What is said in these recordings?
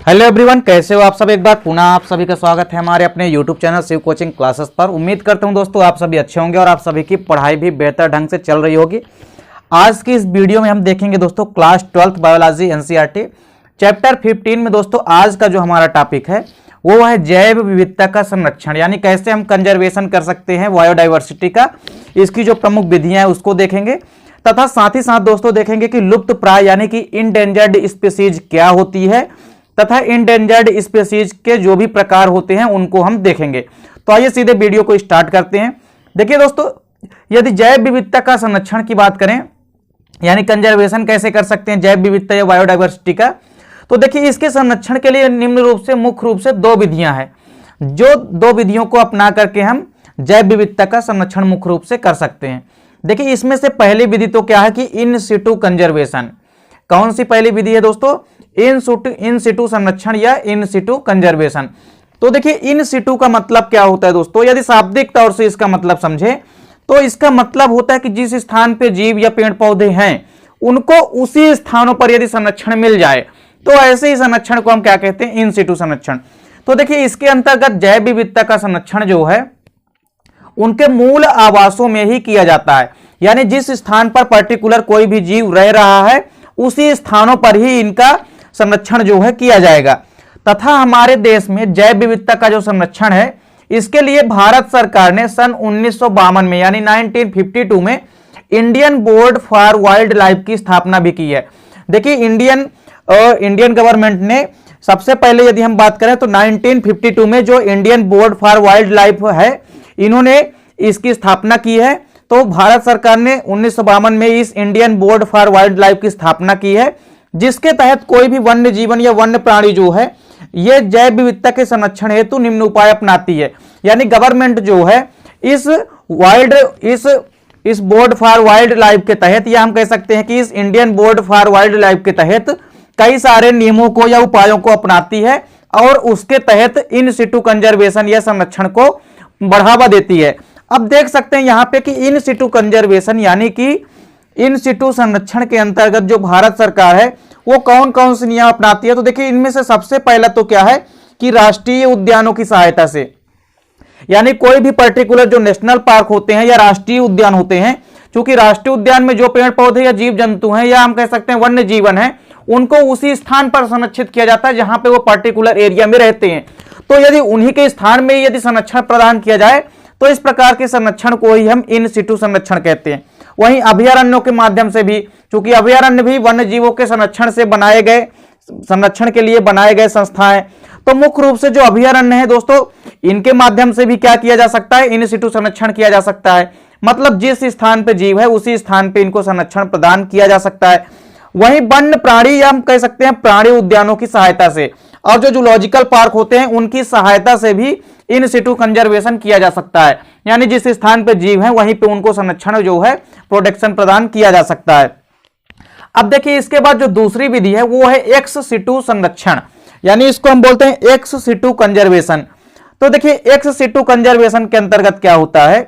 Hello everyone, कैसे हो आप सब। एक बार पुनः आप सभी का स्वागत है हमारे अपने YouTube channel Shiv coaching classes पर। उम्मीद करता हूं दोस्तों आप सभी अच्छे होंगे और आप सभी की पढ़ाई भी बेहतर ढंग से चल रही होगी। आज की इस वीडियो में हम देखेंगे दोस्तों class 12th biology NCERT chapter 15 में दोस्तों आज का जो हमारा टॉपिक है वो है जैव विविधता का संरक्षण, यानी कैसे हम कंजर्वेशन कर सकते हैं बायोडाइवर्सिटी का। इसकी जो प्रमुख विधियां हैं उसको देखेंगे तथा साथ ही साथ दोस्तों देखेंगे कि लुप्त प्राय यानी कि इंडेंजर्ड स्पीसीज क्या होती है तथा इंडेंजर्ड स्पीसीज के जो भी प्रकार होते हैं उनको हम देखेंगे। तो आइए सीधे वीडियो को स्टार्ट करते हैं। देखिए दोस्तों, यदि जैव विविधता का संरक्षण की बात करें यानी कंजर्वेशन कैसे कर सकते हैं जैव विविधता या बायोडाइवर्सिटी का, तो देखिए इसके संरक्षण के लिए निम्न रूप से मुख्य रूप से दो विधियां हैं, जो दो विधियों को अपना करके हम जैव विविधता का संरक्षण मुख्य रूप से कर सकते हैं। देखिए इसमें से पहली विधि तो क्या है कि इन सिटू कंजर्वेशन। कौन सी पहली विधि है दोस्तों? इन सिटू संरक्षण या इन सिटू कंजर्वेशन। तो देखिए इन सिटू का मतलब क्या होता है दोस्तों, यदि शाब्दिक तौर से इसका मतलब समझे तो इसका मतलब होता है कि जिस स्थान पे जीव या पेड़ पौधे हैं उनको उसी स्थानों पर यदि संरक्षण मिल जाए तो ऐसे ही संरक्षण को हम क्या कहते हैं? इन सिटू संरक्षण। तो देखिए इसके अंतर्गत जैव विविधता का संरक्षण जो है उनके मूल आवासों में ही किया जाता है, यानी जिस स्थान पर पर्टिकुलर कोई भी जीव रह रहा है उसी स्थानों पर ही इनका संरक्षण जो है किया जाएगा। तथा हमारे देश में जैव विविधता का जो संरक्षण है इसके लिए भारत सरकार ने सन 1952 में यानी 1952 में Indian board for wild life की स्थापना भी की है। देखिए इंडियन गवर्नमेंट ने सबसे पहले यदि हम बात करें तो 1952 में जो Indian board for wild life है इन्होंने इसकी स्थापना की है। तो भारत सरकार ने 1952 में इस Indian board for wild life की स्थापना की है, जिसके तहत कोई भी वन्य जीवन या वन्य प्राणी जो है ये जैव विविधता के संरक्षण हेतु निम्न उपाय अपनाती है। यानी गवर्नमेंट जो है इस बोर्ड फॉर वाइल्ड लाइफ के तहत, या हम कह सकते हैं कि इस Indian board for wild life के तहत कई सारे नियमों को या उपायों को अपनाती है और उसके तहत इन सिटू कंजर्वेशन या संरक्षण को बढ़ावा देती है। अब देख सकते हैं यहां पे कि इन सिटू कंजर्वेशन यानी कि इन सिटू संरक्षण के अंतर्गत जो भारत सरकार है वो कौन कौन से नियम अपनाती है। तो देखिए इनमें से सबसे पहला तो क्या है कि राष्ट्रीय उद्यानों की सहायता से, यानी कोई भी पर्टिकुलर जो नेशनल पार्क होते हैं या राष्ट्रीय उद्यान होते हैं, क्योंकि राष्ट्रीय उद्यान में जो पेड़ पौधे या जीव जंतु हैं या हम कह सकते हैं वन्य जीवन है उनको उसी स्थान पर संरक्षित किया जाता है जहां पे वो पर्टिकुलर एरिया में रहते हैं। तो यदि उन्हीं के स्थान में यदि संरक्षण प्रदान किया जाए तो इस प्रकार के संरक्षण को ही हम इन सिटू संरक्षण कहते हैं। वहीं अभयारण्यों के माध्यम से भी, क्योंकि अभयारण्य भी वन्य जीवों के संरक्षण के लिए बनाए गए संस्थाएं, तो मुख्य रूप से जो अभयारण्य है दोस्तों इनके माध्यम से भी क्या किया जा सकता है? इन सिटू संरक्षण किया जा सकता है। मतलब जिस स्थान पे जीव है उसी स्थान पे इनको संरक्षण प्रदान किया जा सकता है। वहीं वन्य प्राणी या हम कह सकते हैं प्राणी उद्यानों की सहायता से और जो जूलॉजिकल पार्क होते हैं उनकी सहायता से भी इन सिटू कंजर्वेशन किया जा सकता है, यानी जिस स्थान पे जीव है वहीं पे उनको संरक्षण जो है प्रोटेक्शन प्रदान किया जा सकता है। अब देखिए इसके बाद जो दूसरी विधि है वो है एक्स सिटू संरक्षण, यानी इसको हम बोलते हैं एक्स सिटू कंजर्वेशन। तो देखिए एक्स सिटू कंजर्वेशन के अंतर्गत क्या होता है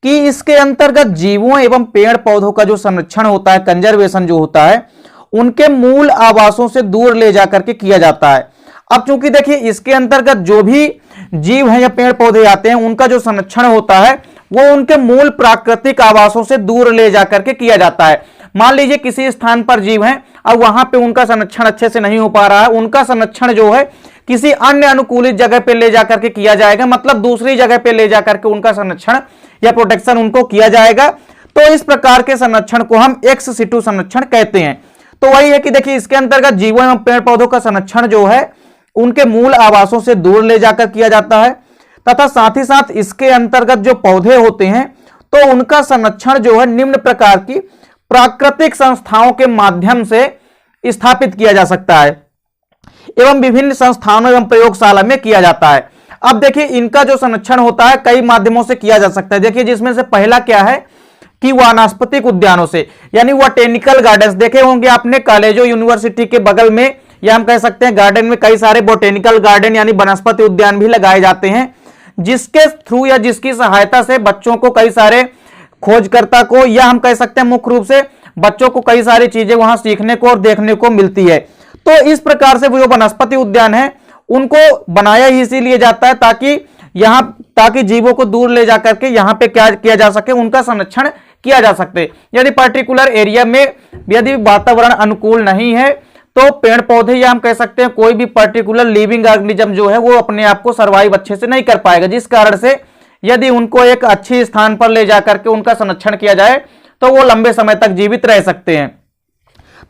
कि इसके अंतर्गत जीवों एवं पेड़ पौधों का जो संरक्षण होता है, कंजर्वेशन जो होता है, उनके मूल आवासों से दूर ले जाकर के किया जाता है। अब चूंकि देखिए इसके अंतर्गत जो भी जीव हैं या पेड़ पौधे आते हैं उनका जो संरक्षण होता है वो उनके मूल प्राकृतिक आवासों से दूर ले जाकर के किया जाता है। मान लीजिए किसी स्थान पर जीव हैं और वहां पे उनका संरक्षण अच्छे से नहीं हो पा रहा है, उनका संरक्षण जो है किसी अन्य अनुकूलित जगह पे ले जाकर के किया जाएगा, मतलब दूसरी जगह पे ले जाकर के उनका संरक्षण या प्रोटेक्शन उनको किया जाएगा। तो इस प्रकार के संरक्षण को हम एक्स सिटू संरक्षण कहते हैं। तो वही है कि देखिए इसके अंतर्गत जीवों एवं पेड़ पौधों का संरक्षण जो है उनके मूल आवासों से दूर ले जाकर किया जाता है तथा साथ ही साथ इसके अंतर्गत जो पौधे होते हैं तो उनका संरक्षण जो है निम्न प्रकार की प्राकृतिक संस्थाओं के माध्यम से स्थापित किया जा सकता है एवं विभिन्न संस्थानों एवं प्रयोगशाला में किया जाता है। अब देखिए इनका जो संरक्षण होता है कई माध्यमों से किया जा सकता है। देखिए जिसमें से पहला क्या है कि वानस्पतिक उद्यानों से, यानी बोटेनिकल गार्डन्स देखे होंगे आपने कॉलेजों यूनिवर्सिटी के बगल में, या हम कह सकते हैं गार्डन में कई सारे बोटेनिकल गार्डन यानी वनस्पति उद्यान भी लगाए जाते हैं, जिसके थ्रू या जिसकी सहायता से बच्चों को कई सारे खोजकर्ता को, या हम कह सकते हैं मुख्य रूप से बच्चों को कई सारी चीजें वहां सीखने को और देखने को मिलती है। तो इस प्रकार से वो जो वनस्पति उद्यान है उनको बनाया ही इसीलिए जाता है ताकि जीवों को दूर ले जाकर के यहाँ पे क्या किया जा सके, उनका संरक्षण किया जा सकते। यदि पर्टिकुलर एरिया में यदि वातावरण अनुकूल नहीं है तो पेड़ पौधे या हम कह सकते हैं कोई भी पर्टिकुलर लिविंग ऑर्गेनिज्म जो है वो अपने आप को सर्वाइव अच्छे से नहीं कर पाएगा, जिस कारण से यदि उनको एक अच्छी स्थान पर ले जाकर के उनका संरक्षण किया जाए तो वो लंबे समय तक जीवित रह सकते हैं।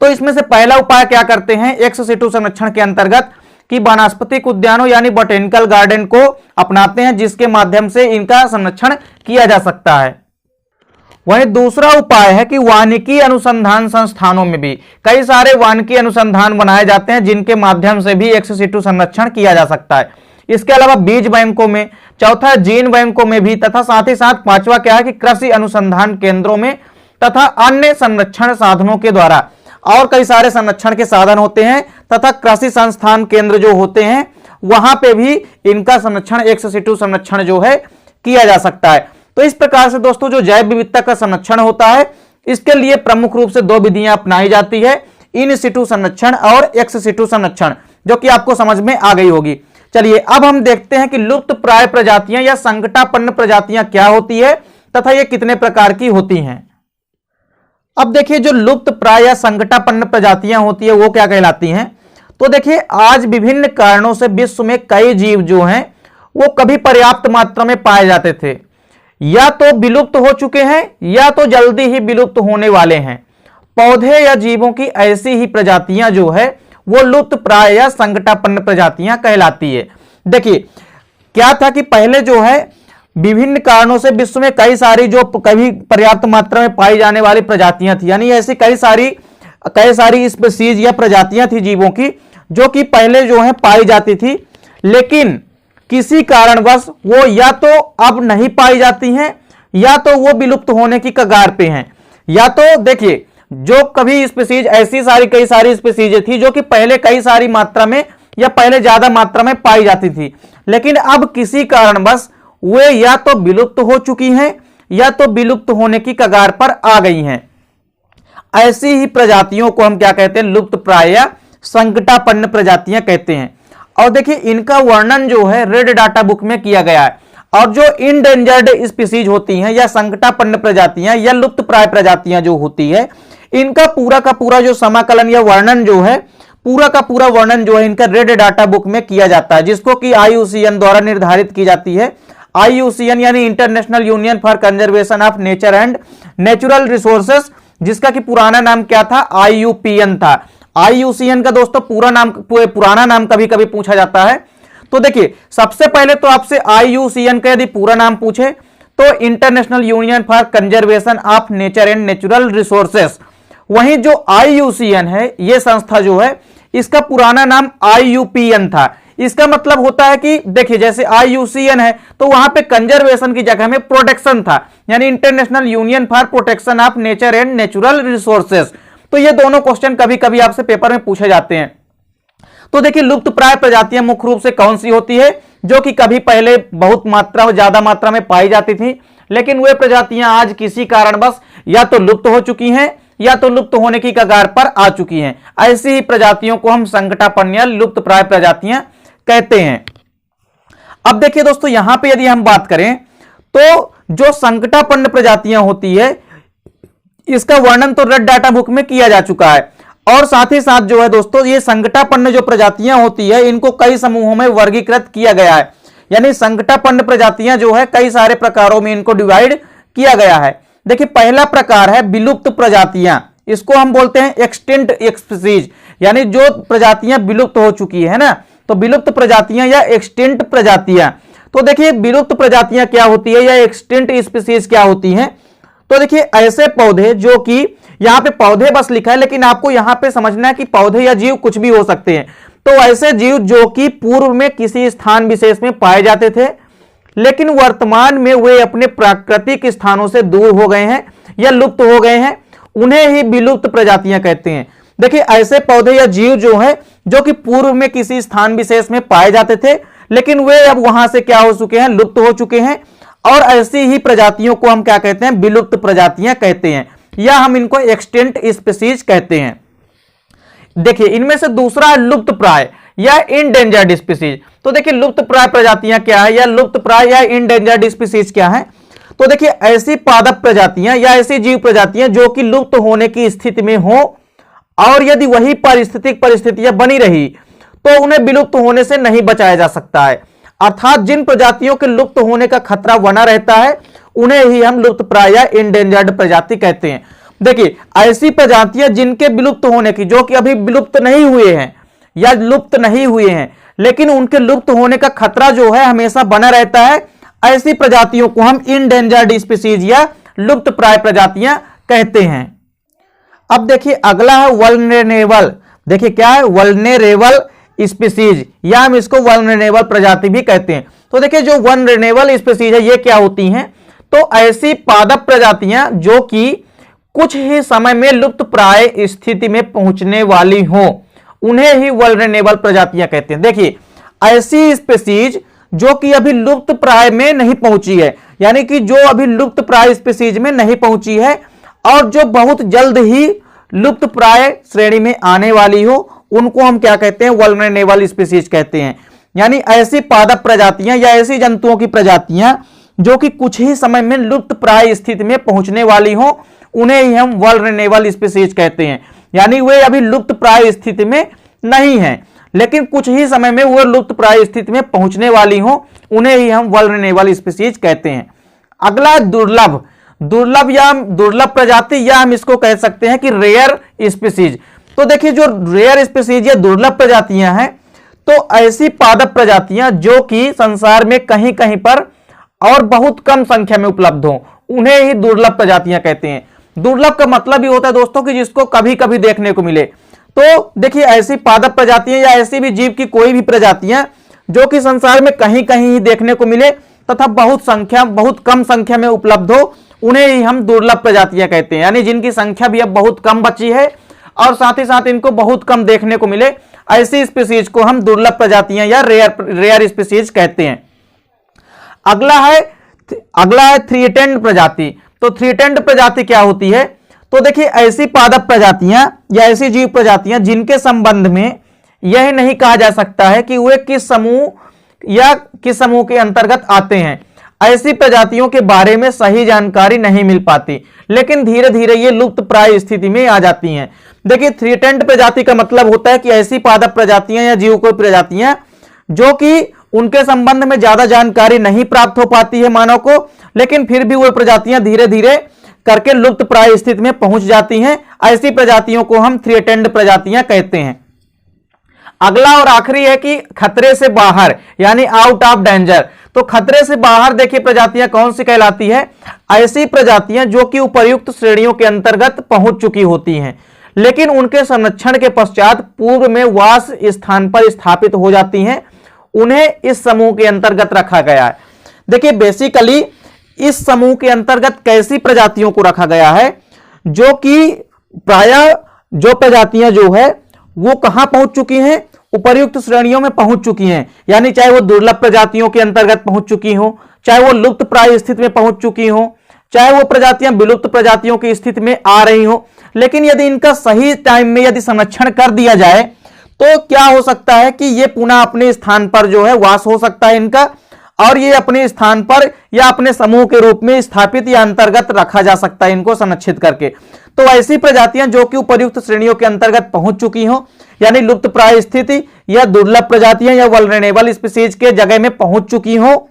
तो इसमें से पहला उपाय क्या करते हैं एक्स सिटू संरक्षण के अंतर्गत कि वानस्पतिक उद्यानों यानी बोटेनिकल गार्डन को अपनाते हैं, जिसके माध्यम से इनका संरक्षण किया जा सकता है। वहीं दूसरा उपाय है कि वानिकी अनुसंधान संस्थानों में भी कई सारे वानिकी अनुसंधान बनाए जाते हैं जिनके माध्यम से भी एक्स सिटू संरक्षण किया जा सकता है। इसके अलावा बीज बैंकों में, चौथा जीन बैंकों में भी, तथा साथ ही साथ पांचवा क्या है कि कृषि अनुसंधान केंद्रों में तथा अन्य संरक्षण साधनों के द्वारा, और कई सारे संरक्षण के साधन होते हैं तथा कृषि संस्थान केंद्र जो होते हैं वहां पे भी इनका संरक्षण एक्स सिटू संरक्षण जो है किया जा सकता है। तो इस प्रकार से दोस्तों जो जैव विविधता का संरक्षण होता है इसके लिए प्रमुख रूप से दो विधियां अपनाई जाती है, इन सिटू संरक्षण और एक्स सिटू संरक्षण, जो कि आपको समझ में आ गई होगी। चलिए अब हम देखते हैं कि लुप्त प्राय प्रजातियां या संकटापन्न प्रजातियां क्या होती है तथा ये कितने प्रकार की होती हैं। अब देखिए जो लुप्त प्राय या संकटापन्न प्रजातियां होती है वो क्या कहलाती हैं। तो देखिए आज विभिन्न कारणों से विश्व में कई जीव जो हैं वो कभी पर्याप्त मात्रा में पाए जाते थे, या तो विलुप्त हो चुके हैं या तो जल्दी ही विलुप्त होने वाले हैं। पौधे या जीवों की ऐसी ही प्रजातियां जो है वो लुप्त प्राय या संकटापन्न प्रजातियां कहलाती है। देखिए क्या था कि पहले जो है विभिन्न कारणों से विश्व में कई सारी जो कभी पर्याप्त मात्रा में पाई जाने वाली प्रजातियां थी, यानी ऐसी कई सारी स्पीशीज या प्रजातियां थी जीवों की जो कि पहले जो है पाई जाती थी, लेकिन किसी कारणवश वो या तो अब नहीं पाई जाती हैं या तो वो विलुप्त होने की कगार पे हैं। या तो देखिए जो कभी स्पीशीज ऐसी कई सारी स्पीशीज थी जो कि पहले कई सारी मात्रा में या पहले ज्यादा मात्रा में पाई जाती थी, लेकिन अब किसी कारणवश वे या तो विलुप्त हो चुकी हैं या तो विलुप्त होने की कगार पर आ गई हैं। ऐसी ही प्रजातियों को हम क्या कहते हैं, लुप्त प्राय या संकटापन्न प्रजातियां कहते हैं। और देखिए इनका वर्णन जो है रेड डाटा बुक में किया गया है। और जो इंडेंजर्ड स्पीशीज होती हैं या संकटापन्न प्रजातियां या लुप्त प्राय प्रजातियां जो होती है, इनका पूरा का पूरा जो समाकलन या वर्णन जो है, पूरा का पूरा वर्णन जो है इनका रेड डाटा बुक में किया जाता है, जिसको कि IUCN द्वारा निर्धारित की जाती है। IUCN यानी international union for conservation of nature and natural resources, जिसका कि पुराना नाम क्या था, IUPN था। IUCN का दोस्तों पुराना नाम कभी कभी पूछा जाता है। तो देखिए सबसे पहले तो आपसे IUCN का यदि पूरा नाम पूछे तो international union for conservation of nature and natural resources. वहीं जो IUCN है ये संस्था जो है इसका पुराना नाम IUPN था। इसका मतलब होता है कि देखिए जैसे IUCN है तो वहां पे कंजर्वेशन की जगह में प्रोटेक्शन था, यानी international union for protection of nature and natural resources. तो ये दोनों क्वेश्चन कभी कभी आपसे पेपर में पूछे जाते हैं। तो देखिए लुप्त प्राय प्रजातियां मुख्य रूप से कौन सी होती है, जो कि कभी पहले बहुत मात्रा और ज्यादा मात्रा में पाई जाती थी, लेकिन वे प्रजातियां आज किसी कारणवश या तो लुप्त हो चुकी हैं या तो लुप्त होने की कगार पर आ चुकी हैं। ऐसी ही प्रजातियों को हम संकटापन्न या लुप्त प्राय प्रजातियां कहते हैं। अब देखिए दोस्तों यहां पे यदि हम बात करें तो जो संकटापन्न प्रजातियां होती है इसका वर्णन तो रेड डाटा बुक में किया जा चुका है। और साथ ही साथ जो है दोस्तों ये संकटापन्न जो प्रजातियां होती है इनको कई समूहों में वर्गीकृत किया गया है, यानी संकटापन्न प्रजातियां जो है कई सारे प्रकारों में इनको डिवाइड किया गया है। देखिए पहला प्रकार है विलुप्त प्रजातियां, इसको हम बोलते हैं एक्सटिंक्ट स्पीशीज, यानी जो प्रजातियां विलुप्त हो चुकी है ना, तो विलुप्त प्रजातियां या एक्सटिंक्ट प्रजातियां। तो देखिए विलुप्त प्रजातियां क्या होती है या एक्सटिंक्ट स्पीशीज क्या होती हैं। तो देखिए ऐसे पौधे जो कि यहां पे पौधे बस लिखा है, लेकिन आपको यहां पे समझना है कि पौधे या जीव कुछ भी हो सकते हैं। तो ऐसे जीव जो कि पूर्व में किसी स्थान विशेष में पाए जाते थे, लेकिन वर्तमान में वे अपने प्राकृतिक स्थानों से दूर हो गए हैं या लुप्त हो गए हैं, उन्हें ही विलुप्त प्रजातियां कहते हैं। देखिए ऐसे पौधे या जीव जो है जो कि पूर्व में किसी स्थान विशेष में पाए जाते थे, लेकिन वे अब वहां से क्या हो चुके हैं, लुप्त हो चुके हैं। और ऐसी ही प्रजातियों को हम क्या कहते हैं, विलुप्त प्रजातियां कहते हैं, या हम इनको एक्सटिंक्ट स्पीशीज कहते हैं। देखिए इनमें से दूसरा है लुप्त प्राय या इंडेंजर्ड स्पीसीज। तो देखिए लुप्त प्राय प्रजातियां क्या है या लुप्त प्राय या इंडेंजर्ड स्पीसीज क्या है। तो देखिए ऐसी पादप प्रजातियां या ऐसी जीव प्रजातियां जो कि लुप्त होने की स्थिति में हो और यदि वही पारिस्थितिक परिस्थितियां बनी रही तो उन्हें विलुप्त होने से नहीं बचाया जा सकता है। अर्थात जिन प्रजातियों के लुप्त होने का खतरा बना रहता है उन्हें ही हम लुप्त प्राय या इंडेंजर्ड प्रजाति कहते हैं। देखिए ऐसी प्रजातियां जिनके विलुप्त होने की, जो कि अभी विलुप्त नहीं हुए हैं या लुप्त नहीं हुए हैं लेकिन उनके लुप्त होने का खतरा जो है हमेशा बना रहता है, ऐसी प्रजातियों को हम इंडेंजर्ड स्पीसीज या लुप्त प्राय प्रजातियां कहते हैं। अब देखिए अगला है वल्नरेबल। देखिए क्या है, वल्नरेबल स्पीसीज या हम इसको वल्नरेबल प्रजाति भी कहते हैं। तो देखिए जो वल्नरेबल स्पीसीज है ये क्या होती हैं, तो ऐसी पादप प्रजातियां जो कि कुछ ही समय में लुप्त प्राय स्थिति में पहुंचने वाली हो उन्हें ही वल्नरेबल प्रजातियां कहते हैं। देखिए ऐसी स्पीसीज जो कि अभी लुप्त प्राय में नहीं पहुंची है, यानी कि जो अभी लुप्त प्राय स्पीसीज में नहीं पहुंची है और जो बहुत जल्द ही लुप्त प्राय श्रेणी में आने वाली हो, उनको हम क्या कहते हैं, वल्नरेबल स्पीसीज कहते हैं। यानी ऐसी पादप प्रजातियां या ऐसी जंतुओं की प्रजातियां जो कि कुछ ही समय में लुप्त प्राय स्थिति में पहुंचने वाली हो उन्हें ही हम वल्नरेबल स्पीसीज कहते हैं। यानी वे अभी लुप्त प्राय स्थिति में नहीं है लेकिन कुछ ही समय में वो लुप्त प्राय स्थिति में पहुंचने वाली हो, उन्हें ही हम वल्नरेबल स्पीसीज कहते हैं। अगला दुर्लभ, दुर्लभ या दुर्लभ प्रजाति या हम इसको कह सकते हैं कि रेयर स्पीसीज। तो देखिए जो रेयर स्पीसीज या दुर्लभ प्रजातियां हैं, तो ऐसी पादप प्रजातियां जो कि संसार में कहीं कहीं पर और बहुत कम संख्या में उपलब्ध हो उन्हें ही दुर्लभ प्रजातियां कहते हैं। दुर्लभ का मतलब ही होता है दोस्तों कि जिसको कभी कभी देखने को मिले। तो देखिए ऐसी पादप प्रजातियां या ऐसी भी जीव की कोई भी प्रजातियां जो कि संसार में कहीं कहीं ही देखने को मिले तथा बहुत कम संख्या में उपलब्ध हो, उन्हें ही हम दुर्लभ प्रजातियां कहते हैं। यानी जिनकी संख्या भी अब बहुत कम बची है और साथ ही साथ इनको बहुत कम देखने को मिले, ऐसी स्पीसीज को हम दुर्लभ प्रजातियां या रेयर स्पीसीज कहते हैं। अगला है थ्री-टेंड प्रजाति। तो थ्री-टेंड प्रजाति क्या होती है, तो देखिए ऐसी पादप प्रजातियां या ऐसी जीव प्रजातियां जिनके संबंध में यह नहीं कहा जा सकता है कि वे किस समूह या किस समूह के अंतर्गत आते हैं, ऐसी प्रजातियों के बारे में सही जानकारी नहीं मिल पाती लेकिन धीरे धीरे ये लुप्त प्राय स्थिति में आ जाती हैं। देखिए थ्री-टेंड प्रजाति का मतलब होता है कि ऐसी पादप प्रजातियां या जीव कोई प्रजातियां जो कि उनके संबंध में ज्यादा जानकारी नहीं प्राप्त हो पाती है मानव को, लेकिन फिर भी वो प्रजातियां धीरे धीरे करके लुप्त प्राय स्थिति में पहुंच जाती हैं। ऐसी प्रजातियों को हम थ्री-टेंड प्रजातियां कहते हैं। अगला और आखिरी है कि खतरे से बाहर यानी आउट ऑफ डेंजर। तो खतरे से बाहर देखिए प्रजातियां कौन सी कहलाती है, ऐसी प्रजातियां जो कि उपर्युक्त श्रेणियों के अंतर्गत पहुंच चुकी होती हैं लेकिन उनके संरक्षण के पश्चात पूर्व में वास स्थान पर स्थापित हो जाती हैं, उन्हें इस समूह के अंतर्गत रखा गया है। देखिए बेसिकली इस समूह के अंतर्गत कैसी प्रजातियों को रखा गया है, जो कि प्रायः जो प्रजातियां जो है वो कहां पहुंच चुकी हैं, उपर्युक्त श्रेणियों में पहुंच चुकी हैं। यानी चाहे वो दुर्लभ प्रजातियों के अंतर्गत पहुंच चुकी हो, चाहे वो लुप्त प्राय स्थिति में पहुंच चुकी हो, चाहे वो प्रजातियां विलुप्त प्रजातियों की स्थिति में आ रही हो, लेकिन यदि इनका सही टाइम में यदि संरक्षण कर दिया जाए तो क्या हो सकता है कि ये पुनः अपने स्थान पर जो है वास हो सकता है इनका, और ये अपने स्थान पर या अपने समूह के रूप में स्थापित या अंतर्गत रखा जा सकता है इनको संरक्षित करके। तो ऐसी प्रजातियां जो कि उपर्युक्त श्रेणियों के अंतर्गत पहुंच चुकी हो यानी लुप्त प्राय स्थिति या दुर्लभ प्रजातियां या वल्नरेबल स्पीसीज के जगह में पहुंच चुकी हो,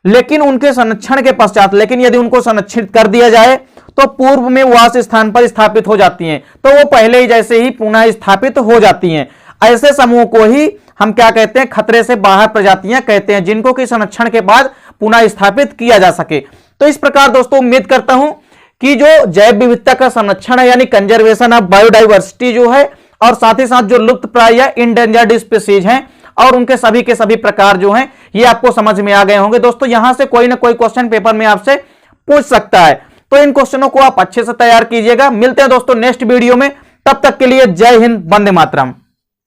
लेकिन उनके संरक्षण के पश्चात लेकिन यदि उनको संरक्षित कर दिया जाए तो पूर्व में वास स्थान पर स्थापित हो जाती हैं, तो वो पहले ही जैसे ही पुनः स्थापित हो जाती हैं। ऐसे समूह को ही हम क्या कहते हैं, खतरे से बाहर प्रजातियां कहते हैं, जिनको कि संरक्षण के बाद पुनः स्थापित किया जा सके। तो इस प्रकार दोस्तों उम्मीद करता हूं कि जो जैव विविधता का संरक्षण है यानी कंजर्वेशन ऑफ बायोडाइवर्सिटी जो है, और साथ ही साथ जो लुप्त प्राय या इंडेंजर्ड स्पीसीज हैं और उनके सभी के सभी प्रकार जो हैं ये आपको समझ में आ गए होंगे। दोस्तों यहां से कोई ना कोई क्वेश्चन पेपर में आपसे पूछ सकता है, तो इन क्वेश्चनों को आप अच्छे से तैयार कीजिएगा। मिलते हैं दोस्तों नेक्स्ट वीडियो में, तब तक के लिए जय हिंद, वंदे मातरम।